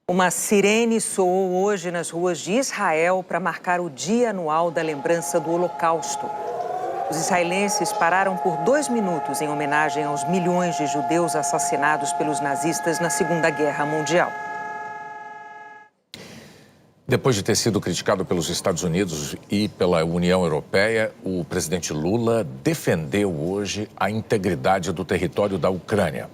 Uma sirene soou hoje nas ruas de Israel para marcar o dia anual da lembrança do Holocausto. Os israelenses pararam por 2 minutos em homenagem aos milhões de judeus assassinados pelos nazistas na Segunda Guerra Mundial. Depois de ter sido criticado pelos Estados Unidos e pela União Europeia, o presidente Lula defendeu hoje a integridade do território da Ucrânia.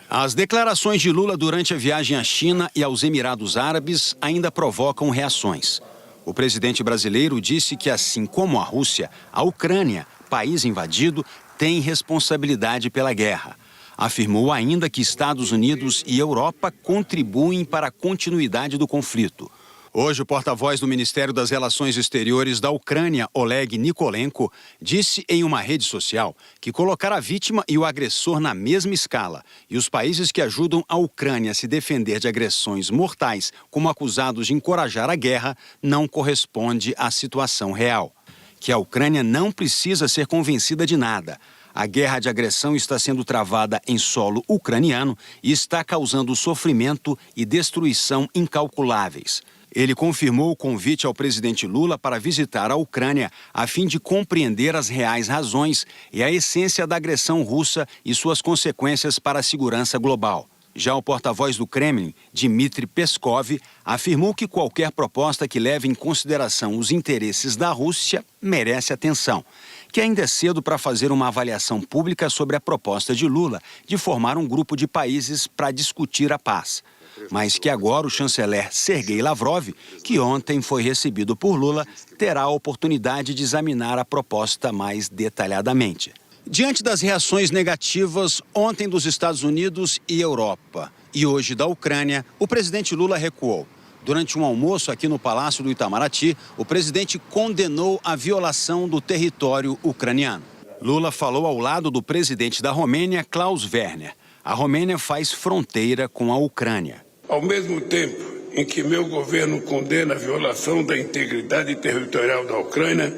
As declarações de Lula durante a viagem à China e aos Emirados Árabes ainda provocam reações. O presidente brasileiro disse que, assim como a Rússia, a Ucrânia, país invadido, tem responsabilidade pela guerra. Afirmou ainda que Estados Unidos e Europa contribuem para a continuidade do conflito. Hoje, o porta-voz do Ministério das Relações Exteriores da Ucrânia, Oleg Nikolenko, disse em uma rede social que colocar a vítima e o agressor na mesma escala e os países que ajudam a Ucrânia a se defender de agressões mortais como acusados de encorajar a guerra não corresponde à situação real. Que a Ucrânia não precisa ser convencida de nada. A guerra de agressão está sendo travada em solo ucraniano e está causando sofrimento e destruição incalculáveis. Ele confirmou o convite ao presidente Lula para visitar a Ucrânia a fim de compreender as reais razões e a essência da agressão russa e suas consequências para a segurança global. Já o porta-voz do Kremlin, Dmitry Peskov, afirmou que qualquer proposta que leve em consideração os interesses da Rússia merece atenção, que ainda é cedo para fazer uma avaliação pública sobre a proposta de Lula de formar um grupo de países para discutir a paz. Mas que agora o chanceler Sergei Lavrov, que ontem foi recebido por Lula, terá a oportunidade de examinar a proposta mais detalhadamente. Diante das reações negativas ontem dos Estados Unidos e Europa e hoje da Ucrânia, o presidente Lula recuou. Durante um almoço aqui no Palácio do Itamaraty, o presidente condenou a violação do território ucraniano. Lula falou ao lado do presidente da Romênia, Klaus Werner. A Romênia faz fronteira com a Ucrânia. Ao mesmo tempo em que meu governo condena a violação da integridade territorial da Ucrânia,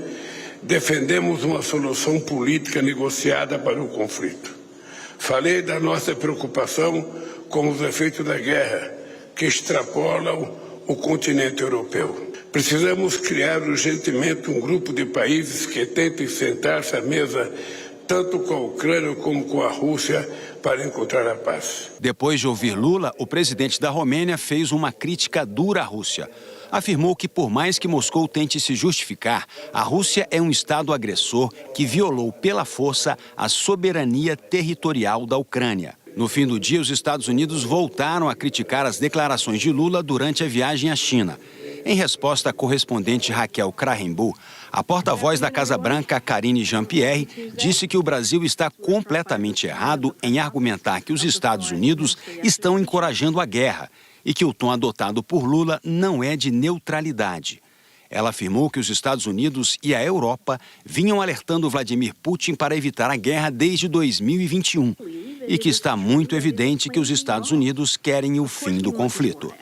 defendemos uma solução política negociada para o conflito. Falei da nossa preocupação com os efeitos da guerra, que extrapolam o continente europeu. Precisamos criar urgentemente um grupo de países que tentem sentar-se à mesa tanto com a Ucrânia como com a Rússia, para encontrar a paz. Depois de ouvir Lula, o presidente da Romênia fez uma crítica dura à Rússia. Afirmou que, por mais que Moscou tente se justificar, a Rússia é um Estado agressor que violou pela força a soberania territorial da Ucrânia. No fim do dia, os Estados Unidos voltaram a criticar as declarações de Lula durante a viagem à China. Em resposta à correspondente Raquel Krahenbuhl, a porta-voz da Casa Branca, Karine Jean-Pierre, disse que o Brasil está completamente errado em argumentar que os Estados Unidos estão encorajando a guerra e que o tom adotado por Lula não é de neutralidade. Ela afirmou que os Estados Unidos e a Europa vinham alertando Vladimir Putin para evitar a guerra desde 2021 e que está muito evidente que os Estados Unidos querem o fim do conflito.